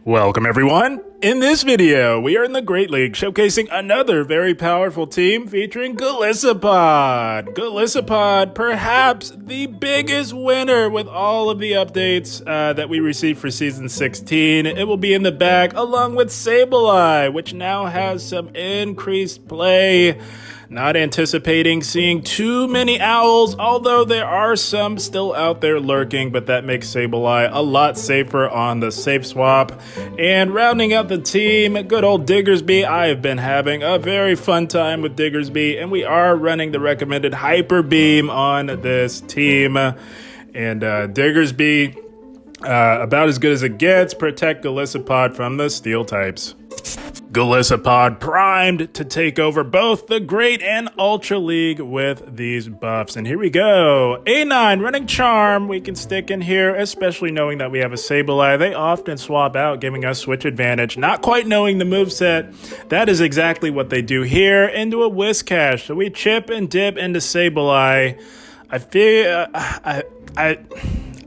Welcome everyone! In this video, we are in the Great League showcasing another very powerful team featuring Golisopod. Golisopod, perhaps the biggest winner with all of the updates that we received for Season 16. It will be in the back along with Sableye, which now has some increased play. Not anticipating seeing too many owls, although there are some still out there lurking, but that makes Sableye a lot safer on the safe swap. And rounding out the team, good old Diggersby. I have been having a very fun time with Diggersby, and we are running the recommended Hyper Beam on this team. And Diggersby, about as good as it gets, protect Golisopod from the steel types. Golisopod primed to take over both the Great and Ultra League with these buffs. And here we go. A9 running Charm. We can stick in here, especially knowing that we have a Sableye. They often swap out, giving us switch advantage. Not quite knowing the moveset. That is exactly what they do here. Into a Whiscash. So we chip and dip into Sableye.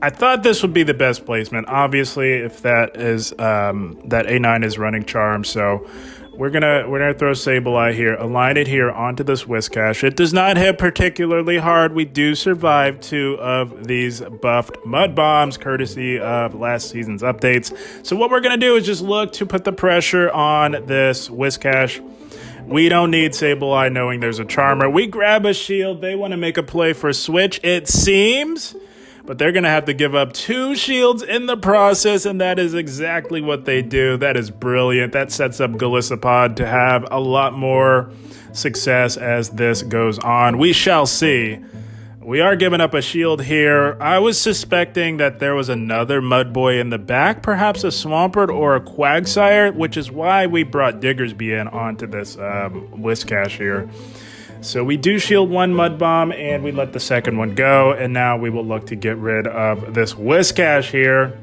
I thought this would be the best placement, obviously, if that is that A9 is running Charm. So we're gonna throw Sableye here, align it here onto this Whiscash. It does not hit particularly hard. We do survive 2 of these buffed Mud Bombs, courtesy of last season's updates. So what we're gonna do is just look to put the pressure on this Whiscash. We don't need Sableye knowing there's a Charmer. We grab a shield. They want to make a play for switch, it seems. But they're going to have to give up 2 shields in the process, and that is exactly what they do. That is brilliant. That sets up Golisopod to have a lot more success as this goes on. We shall see. We are giving up a shield here. I was suspecting that there was another Mudboy in the back, perhaps a Swampert or a Quagsire, which is why we brought Diggersby in onto this Whiscash here. So we do shield 1 Mud Bomb, and we let the second one go, and now we will look to get rid of this Whiscash here.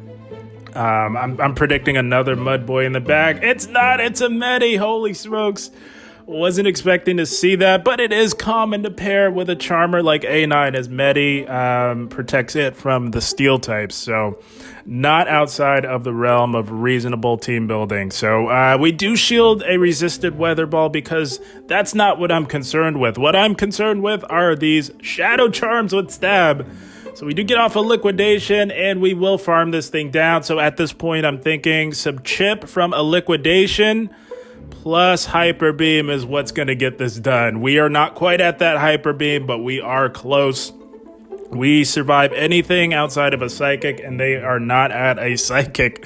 I'm predicting another Mudboy in the back. It's not, it's a Medi, holy smokes. Wasn't expecting to see that, but it is common to pair with a Charmer like A9 as Medi, protects it from the steel types, so not outside of the realm of reasonable team building. So we do shield a resisted Weather Ball because that's not what I'm concerned with. What I'm concerned with are these Shadow Charms with Stab. So we do get off a Liquidation, and we will farm this thing down. So at this point, I'm thinking some chip from a Liquidation plus Hyper Beam is what's going to get this done. We are not quite at that Hyper Beam, but we are close. We survive anything outside of a Psychic, and they are not at a Psychic.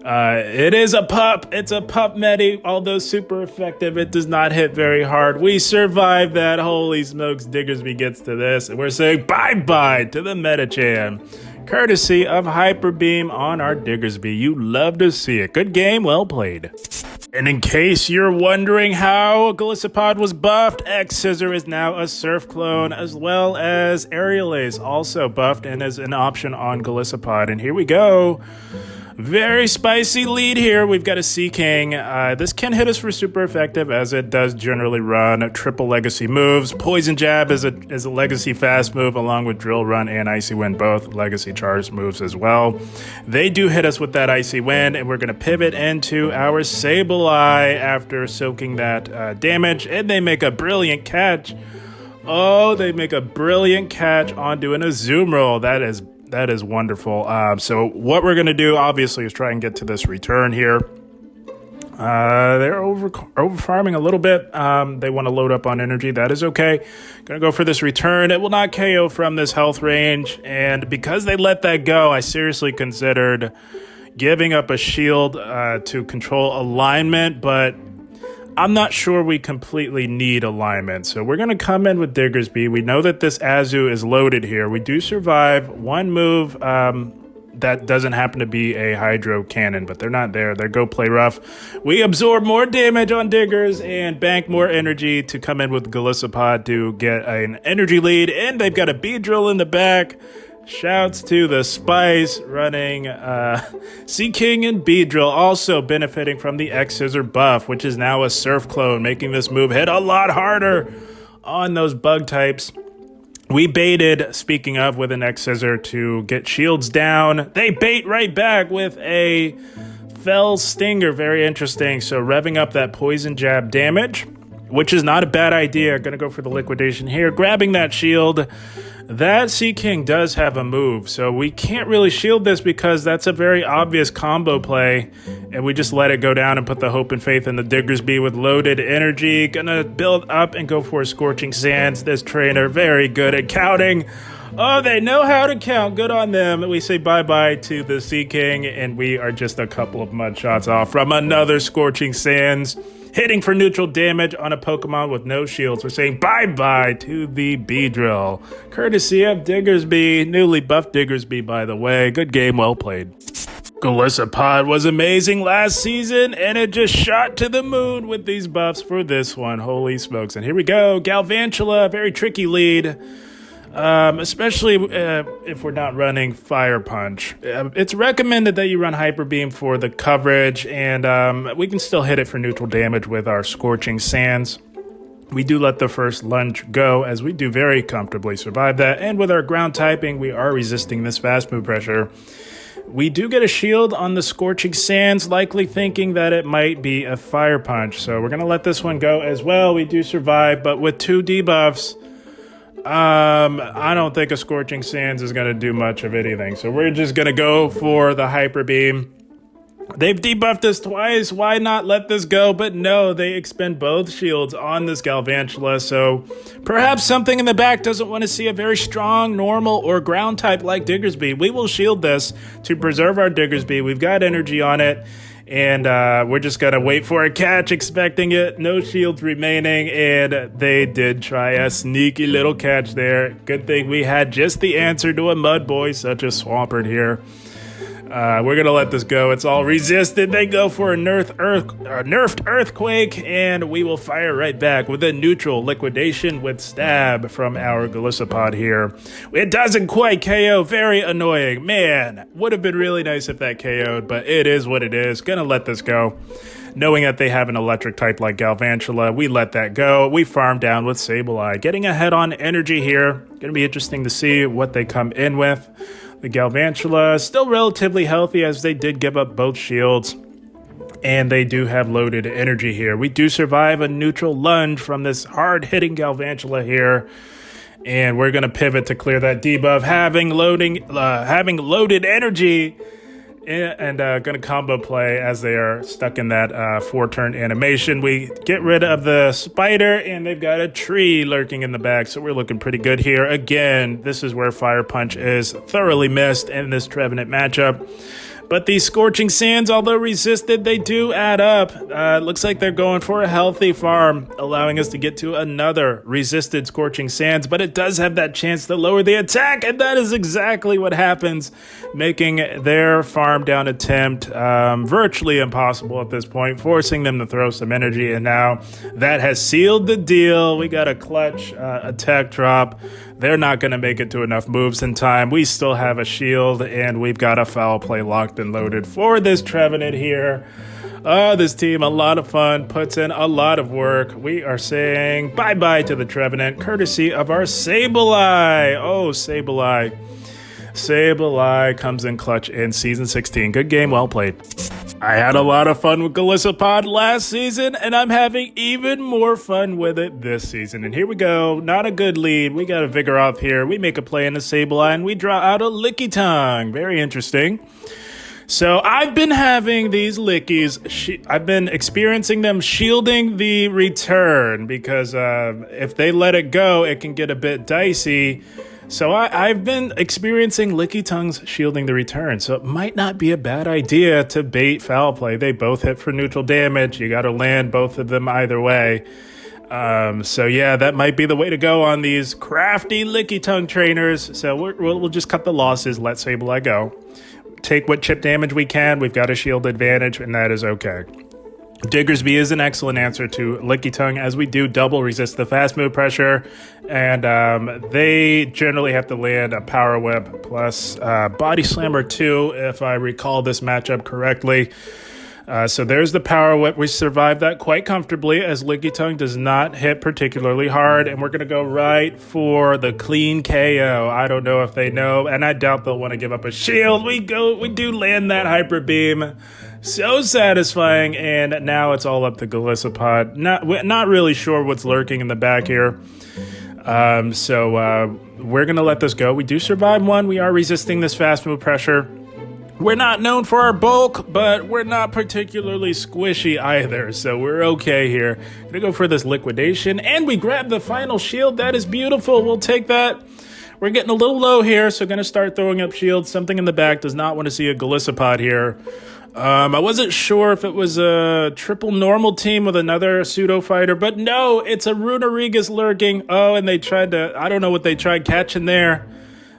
It is a pup. It's a pup Medi, although super effective. It does not hit very hard. We survive that. Holy smokes, Diggersby gets to this, and we're saying bye-bye to the Metachan. Courtesy of Hyper Beam on our Diggersby. You love to see it. Good game, well played. And in case you're wondering how Golisopod was buffed, X-Scissor is now a Surf clone, as well as Aerial Ace also buffed and is an option on Golisopod. And here we go. Very spicy lead here. We've got a Sea King. This can hit us for super effective, as it does generally run triple legacy moves. Poison Jab is a legacy fast move, along with Drill Run and Icy Wind, both legacy charge moves as well. They do hit us with that Icy Wind, and we're going to pivot into our Sableye after soaking that damage, and they make a brilliant catch. Oh, they make a brilliant catch onto an Azumarill. That is wonderful. So what we're going to do, obviously, is try and get to this return here. They're over farming a little bit. They want to load up on energy. That is okay. Going to go for this return. It will not KO from this health range. And because they let that go, I seriously considered giving up a shield to control alignment, but I'm not sure we completely need alignment. So we're going to come in with Diggersby. We know that this Azu is loaded here. We do survive 1 move that doesn't happen to be a Hydro Cannon, but they're not there. They go play rough. We absorb more damage on Diggers and bank more energy to come in with Golisopod to get an energy lead. And they've got a Beedrill in the back. Shouts to the Spice running Sea King and Beedrill, also benefiting from the X-Scissor buff, which is now a Surf clone, making this move hit a lot harder on those bug types. We baited, speaking of, with an X-Scissor to get shields down. They bait right back with a Fell Stinger, very interesting. So revving up that poison jab damage, which is not a bad idea. Gonna go for the liquidation here, grabbing that shield. That Sea King does have a move, so we can't really shield this because that's a very obvious combo play, and we just let it go down and put the hope and faith in the Diggersby with loaded energy. Gonna build up and go for Scorching Sands. This trainer, very good at counting. Oh, they know how to count. Good on them. We say bye-bye to the Sea King, and we are just a couple of mud shots off from another Scorching Sands. Hitting for neutral damage on a Pokemon with no shields. We're saying bye-bye to the Beedrill. Courtesy of Diggersby. Newly buffed Diggersby, by the way. Good game, well played. Golisopod was amazing last season, and it just shot to the moon with these buffs for this one. Holy smokes. And here we go. Galvantula, very tricky lead. Especially if we're not running Fire Punch. It's recommended that you run Hyper Beam for the coverage, and we can still hit it for neutral damage with our Scorching Sands. We do let the first lunge go, as we do very comfortably survive that, and with our ground typing, we are resisting this fast move pressure. We do get a shield on the Scorching Sands, likely thinking that it might be a Fire Punch, so we're going to let this one go as well. We do survive, but with 2 debuffs, I don't think a Scorching Sands is going to do much of anything. So we're just going to go for the Hyper Beam. They've debuffed us twice. Why not let this go? But no, they expend both shields on this Galvantula. So perhaps something in the back doesn't want to see a very strong, normal, or ground type like Diggersby. We will shield this to preserve our Diggersby. We've got energy on it. And we're just going to wait for a catch, expecting it. No shields remaining, and they did try a sneaky little catch there. Good thing we had just the answer to a mud boy such as Swampert here. We're going to let this go. It's all resisted. They go for a nerfed Earthquake, and we will fire right back with a neutral liquidation with Stab from our Golisopod here. It doesn't quite KO. Very annoying. Man, would have been really nice if that KO'd, but it is what it is. Going to let this go. Knowing that they have an electric type like Galvantula, we let that go. We farm down with Sableye. Getting ahead on energy here. Going to be interesting to see what they come in with. The Galvantula still relatively healthy, as they did give up both shields. And they do have loaded energy here. We do survive a neutral lunge from this hard-hitting Galvantula here. And we're going to pivot to clear that debuff, having loaded energy. And going to combo play as they are stuck in that 4-turn animation. We get rid of the spider, and they've got a tree lurking in the back, so we're looking pretty good here. Again, this is where Fire Punch is thoroughly missed in this Trevenant matchup. But these Scorching Sands, although resisted, they do add up. Looks like they're going for a healthy farm, allowing us to get to another resisted Scorching Sands. But it does have that chance to lower the attack, and that is exactly what happens, making their farm down attempt virtually impossible at this point, forcing them to throw some energy. And now that has sealed the deal. We got a clutch attack drop. They're not going to make it to enough moves in time. We still have a shield, and we've got a foul play locked and loaded for this Trevenant here. This team, a lot of fun, puts in a lot of work. We are saying bye-bye to the Trevenant, courtesy of our Sableye. Oh, Sableye. Sableye comes in clutch in Season 16. Good game, well played. I had a lot of fun with Golisopod last season, and I'm having even more fun with it this season. And here we go. Not a good lead. We got a Vigoroth here. We make a play in the Sableye, and we draw out a Lickitung. Very interesting. So I've been having these Lickies. I've been experiencing them shielding the return, because if they let it go, it can get a bit dicey. So I've been experiencing Lickitungs shielding the return, so it might not be a bad idea to bait foul play. They both hit for neutral damage. You got to land both of them either way. So yeah, that might be the way to go on these crafty Lickitung trainers. So we'll just cut the losses, let Sableye go. Take what chip damage we can. We've got a shield advantage, and that is okay. Diggersby is an excellent answer to Lickitung, as we do double resist the fast move pressure, and they generally have to land a Power Whip plus Body Slammer 2, if I recall this matchup correctly. So there's the Power Whip. We survived that quite comfortably, as Lickitung does not hit particularly hard, and we're going to go right for the clean KO. I don't know if they know, and I doubt they'll want to give up a shield. We do land that Hyper Beam. So satisfying, and now it's all up to Golisopod. Not really sure what's lurking in the back here. So we're going to let this go. We do survive one. We are resisting this fast move pressure. We're not known for our bulk, but we're not particularly squishy either, so we're okay here. Gonna go for this liquidation, and we grab the final shield. That is beautiful. We'll take that. We're getting a little low here, so gonna start throwing up shields. Something in the back does not want to see a Golisopod here. I wasn't sure if it was a triple normal team with another pseudo fighter, but no, it's a Runerigus lurking. Oh, and they tried to, I don't know what they tried catching there,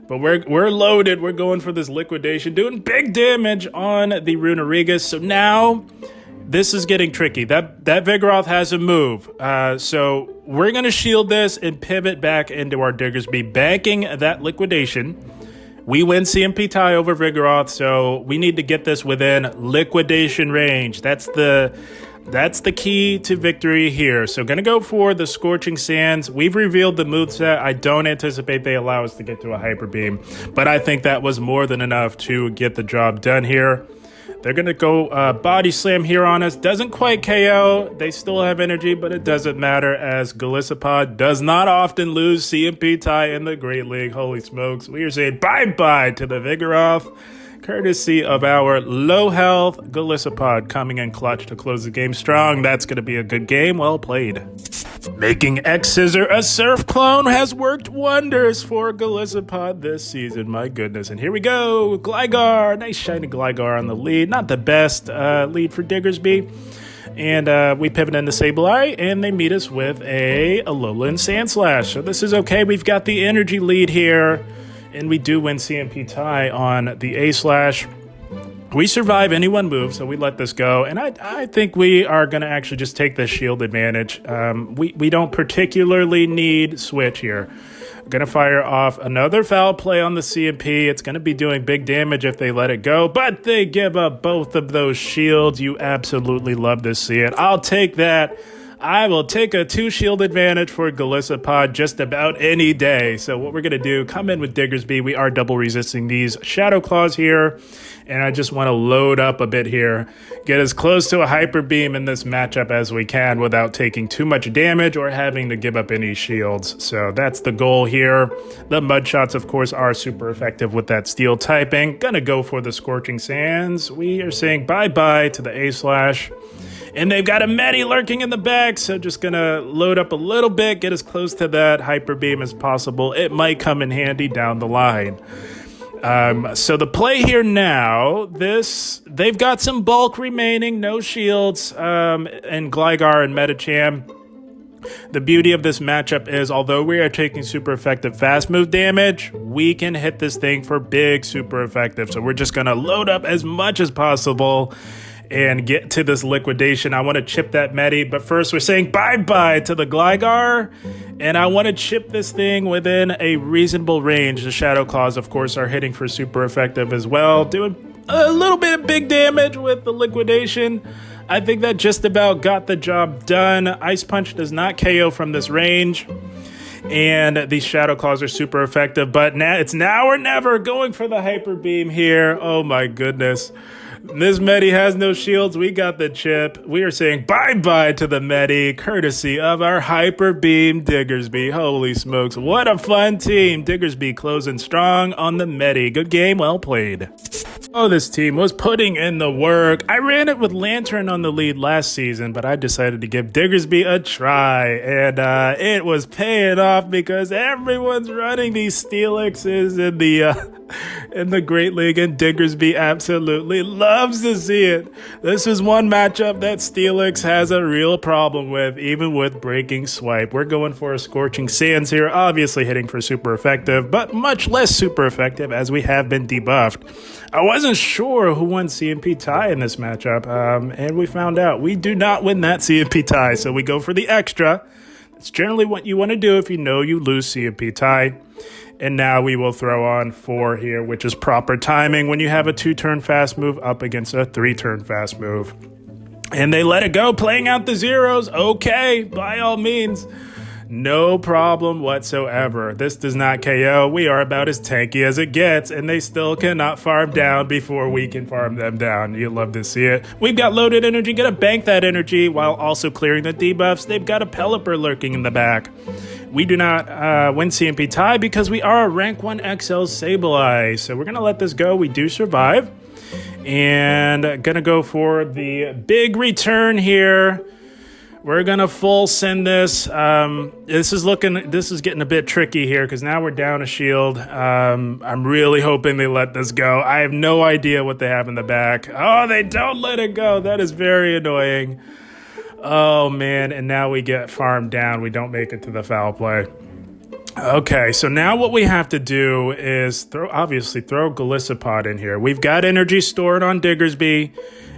but we're loaded. We're going for this liquidation, doing big damage on the Runerigus. So now this is getting tricky. That Vigoroth has a move. So we're going to shield this and pivot back into our Diggersby, banking that liquidation. We win CMP tie over Vigoroth, so we need to get this within liquidation range. That's the key to victory here. So going to go for the Scorching Sands. We've revealed the moveset. I don't anticipate they allow us to get to a Hyper Beam, but I think that was more than enough to get the job done here. They're going to go Body Slam here on us. Doesn't quite KO. They still have energy, but it doesn't matter as Golisopod does not often lose CMP tie in the Great League. Holy smokes. We are saying bye-bye to the Vigoroth, courtesy of our low health Golisopod coming in clutch to close the game strong. That's going to be a good game. Well played. Making X-Scissor a Surf clone has worked wonders for Golisopod this season. My goodness. And here we go. Gligar. Nice shiny Gligar on the lead. Not the best lead for Diggersby. And we pivot into Sableye, and they meet us with a Alolan Sandslash. So this is okay. We've got the energy lead here. And we do win CMP tie on the A-Slash. We survive any one move, so we let this go. And I think we are going to actually just take the shield advantage. We don't particularly need switch here. I'm going to fire off another foul play on the CMP. It's going to be doing big damage if they let it go, but they give up both of those shields. You absolutely love to see it. I'll take that. I will take a 2-shield advantage for Golisopod just about any day. So what we're going to do, come in with Diggersby. We are double resisting these Shadow Claws here. And I just want to load up a bit here. Get as close to a Hyper Beam in this matchup as we can without taking too much damage or having to give up any shields. So that's the goal here. The Mud Shots, of course, are super effective with that Steel typing. Gonna go for the Scorching Sands. We are saying bye-bye to the A-Slash. And they've got a Medi lurking in the back, so just going to load up a little bit, get as close to that Hyper Beam as possible. It might come in handy down the line. So the play here now, they've got some bulk remaining, no shields, and Gligar and Medicham. The beauty of this matchup is, although we are taking super effective fast move damage, we can hit this thing for big super effective. So we're just going to load up as much as possible and get to this liquidation. I want to chip that Medi, but first we're saying bye-bye to the Gligar, and I want to chip this thing within a reasonable range. The Shadow Claws, of course, are hitting for super effective as well, doing a little bit of big damage with the liquidation. I think that just about got the job done. Ice Punch does not KO from this range, and these Shadow Claws are super effective, but now it's now or never, going for the Hyper Beam here. Oh my goodness. This Medi has no shields. We got the chip. We are saying bye-bye to the Medi, courtesy of our Hyper Beam Diggersby. Holy smokes, what a fun team. Diggersby closing strong on the Medi. Good game, well played. Oh, this team was putting in the work. I ran it with Lantern on the lead last season, but I decided to give Diggersby a try, and it was paying off because everyone's running these Steelixes in the Great League, and Diggersby absolutely loves to see it. This is one matchup that Steelix has a real problem with, even with Breaking Swipe. We're going for a Scorching Sands here, obviously hitting for super effective, but much less super effective as we have been debuffed. I wasn't sure who won CMP tie in this matchup, and we found out we do not win that CMP tie, so we go for the extra. That's generally what you want to do if you know you lose CMP tie. And now we will throw on 4 here, which is proper timing when you have a 2-turn fast move up against a 3-turn fast move. And they let it go, playing out the zeros. Okay, by all means. No problem whatsoever. This does not KO. We are about as tanky as it gets, and they still cannot farm down before we can farm them down. You'd love to see it. We've got loaded energy, gonna bank that energy while also clearing the debuffs. They've got a Pelipper lurking in the back. We do not win CMP tie because we are a rank 1 XL Sableye. So we're gonna let this go. We do survive. And gonna go for the big return here. We're gonna full send this. This is getting a bit tricky here because now we're down a shield. I'm really hoping they let this go. I have no idea what they have in the back. Oh, they don't let it go. That is very annoying. Oh man, and now we get farmed down. We don't make it to the foul play. Okay, so now what we have to do is throw Golisopod in here. We've got energy stored on Diggersby,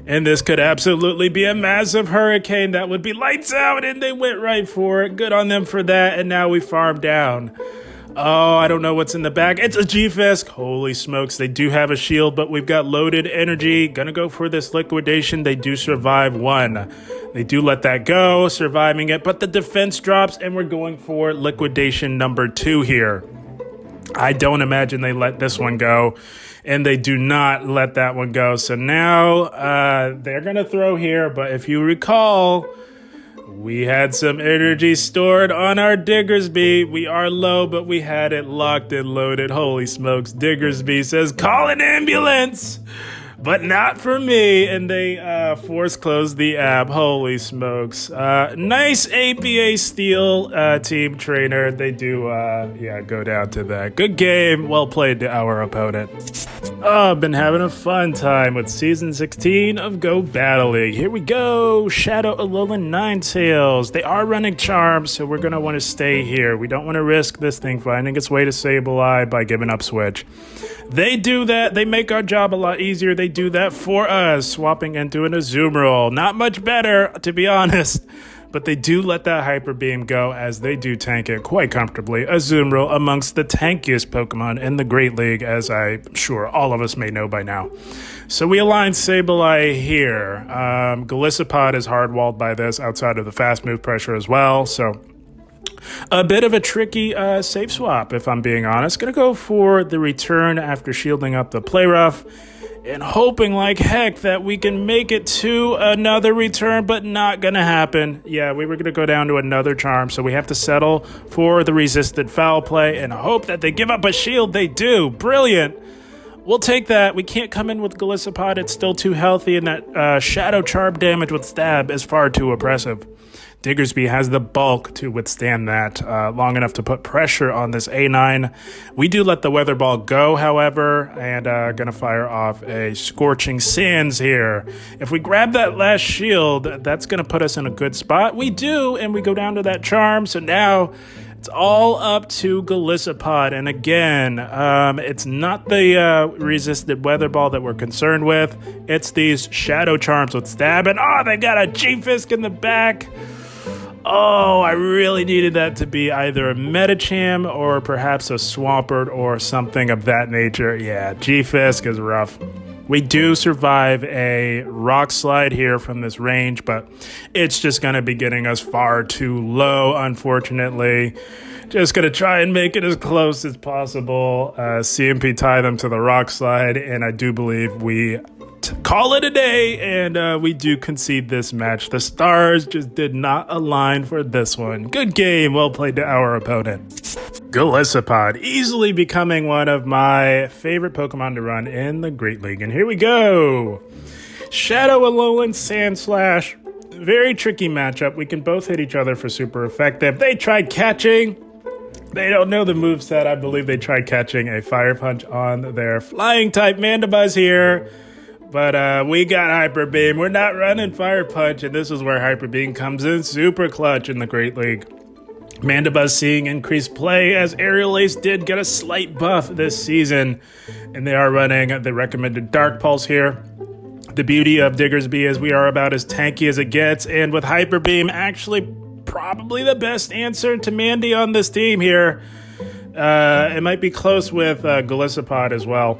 and this could absolutely be a massive hurricane. That would be lights out, and they went right for it. Good on them for that, and now we farm down. Oh, I don't know what's in the bag. It's a G-Fisk. Holy smokes, they do have a shield, but we've got loaded energy. Gonna go for this liquidation. They do survive 1. They do let that go, surviving it, but the defense drops, and we're going for liquidation number 2 here. I don't imagine they let this one go, and they do not let that one go. So now they're going to throw here, but if you recall, we had some energy stored on our Diggersby. We are low, but we had it locked and loaded. Holy smokes, Diggersby says, call an ambulance! But not for me, and they force close the app. Holy smokes. Nice APA Steel team trainer. They do, go down to that. Good game. Well played to our opponent. Oh, I've been having a fun time with Season 16 of Go Battle League. Here we go. Shadow Alolan Ninetales. They are running charms, so we're going to want to stay here. We don't want to risk this thing finding its way to Sableye by giving up Switch. They do that. They make our job a lot easier. They do that for us, swapping into an Azumarill. Not much better, to be honest. But they do let that Hyper Beam go, as they do tank it quite comfortably. Azumarill amongst the tankiest Pokemon in the Great League, as I'm sure all of us may know by now. So we align Sableye here. Golisopod is hardwalled by this outside of the fast move pressure as well, so a bit of a tricky safe swap, if I'm being honest. Gonna go for the return after shielding up the Play Rough and hoping like heck that we can make it to another return, but not gonna happen. Yeah, we were gonna go down to another charm, so we have to settle for the resisted foul play and hope that they give up a shield. They do. Brilliant. We'll take that. We can't come in with Golisopod. It's still too healthy, and that Shadow Charm damage with Stab is far too oppressive. Diggersby has the bulk to withstand that long enough to put pressure on this A9. We do let the Weather Ball go, however, and going to fire off a Scorching Sands here. If we grab that last shield, that's going to put us in a good spot. We do, and we go down to that charm, so now it's all up to Golisopod. And again, it's not the resisted Weather Ball that we're concerned with. It's these Shadow Charms with Stab, and they've got a G-Fisk in the back. Oh, I really needed that to be either a Medicham or perhaps a Swampert or something of that nature. Yeah, G-Fisk is rough. We do survive a Rock Slide here from this range, but it's just going to be getting us far too low, unfortunately. Just going to try and make it as close as possible. CMP tie them to the Rock Slide, and I do believe we call it a day, and we do concede this match. The stars just did not align for this one. Good game. Well played to our opponent. Golisopod, easily becoming one of my favorite Pokemon to run in the Great League. And here we go. Shadow Alolan Sandslash. Very tricky matchup. We can both hit each other for super effective. They tried catching. They don't know the moveset. I believe they tried catching a Fire Punch on their flying type Mandibuzz here. But we got Hyper Beam. We're not running Fire Punch, and this is where Hyper Beam comes in super clutch in the Great League. Mandibuzz seeing increased play, as Aerial Ace did get a slight buff this season, and they are running the recommended Dark Pulse here. The beauty of Diggersby is we are about as tanky as it gets, and with Hyper Beam, actually probably the best answer to Mandy on this team here. It might be close with Golisopod as well.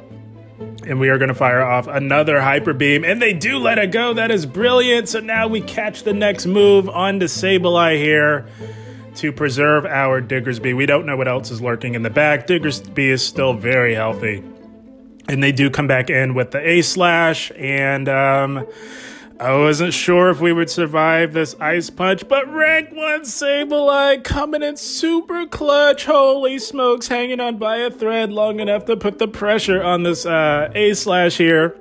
And we are going to fire off another Hyper Beam, and they do let it go. That is brilliant. So now we catch the next move onto Sableye here. to preserve our Diggersby. We don't know what else is lurking in the back. Diggersby is still very healthy. And they do come back in with the A-Slash, and I wasn't sure if we would survive this Ice Punch, but rank 1 Sableye coming in super clutch. Holy smokes, hanging on by a thread long enough to put the pressure on this A-Slash here.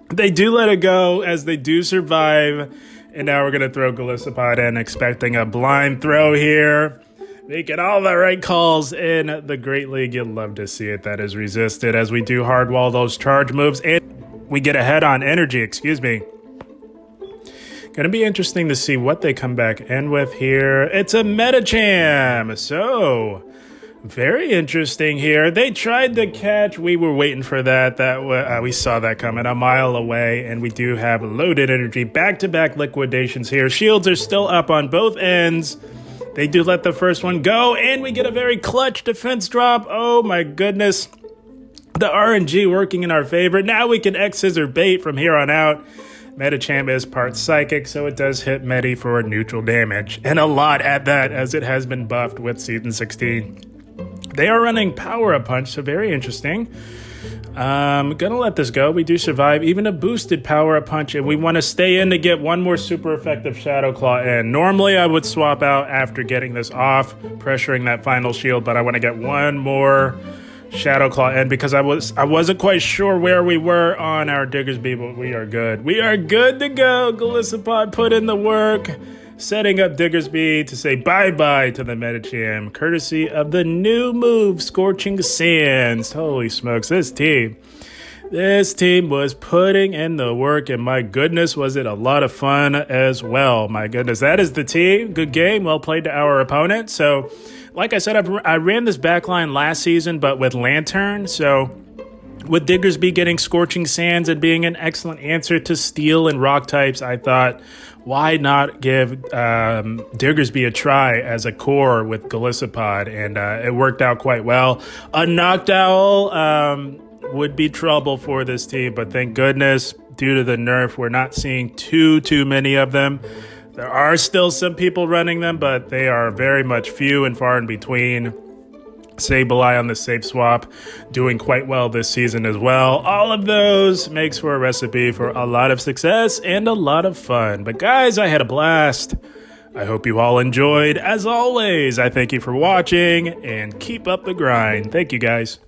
They do let it go as they do survive, and now we're going to throw Golisopod in, expecting a blind throw here. Making all the right calls in the Great League. You'll love to see it. That is resisted as we do hardwall those charge moves, and we get ahead on energy, excuse me. Going to be interesting to see what they come back in with here. It's a Medicham. So, very interesting here. They tried to catch. We were waiting for that. We saw that coming a mile away, and we do have loaded energy. Back-to-back liquidations here. Shields are still up on both ends. They do let the first one go, and we get a very clutch defense drop. Oh my goodness. The RNG working in our favor. Now we can X-Scissor bait from here on out. Medicham is part psychic, so it does hit Medi for neutral damage. And a lot at that, as it has been buffed with Season 16. They are running Power Up Punch, so very interesting. Gonna let this go. We do survive even a boosted Power Up Punch, and we want to stay in to get one more super effective Shadow Claw in. Normally I would swap out after getting this off, pressuring that final shield, but I want to get one more Shadow Claw in because I wasn't quite sure where we were on our Diggersby, but we are good. We are good to go. Golisopod put in the work, setting up Diggersby to say bye-bye to the Medicham, courtesy of the new move, Scorching Sands. Holy smokes, this team was putting in the work, and my goodness, was it a lot of fun as well. My goodness, that is the team. Good game, well played to our opponent. So, like I said, I ran this backline last season, but with Lantern, so with Diggersby getting Scorching Sands and being an excellent answer to Steel and Rock types, I thought, why not give Diggersby a try as a core with Golisopod? And it worked out quite well. A Noctowl would be trouble for this team, but thank goodness, due to the nerf, we're not seeing too many of them. There are still some people running them, but they are very much few and far in between. Sableye on the safe swap doing quite well this season as well. All of those makes for a recipe for a lot of success and a lot of fun. But guys, I had a blast. I hope you all enjoyed. As always, I thank you for watching and keep up the grind. Thank you guys.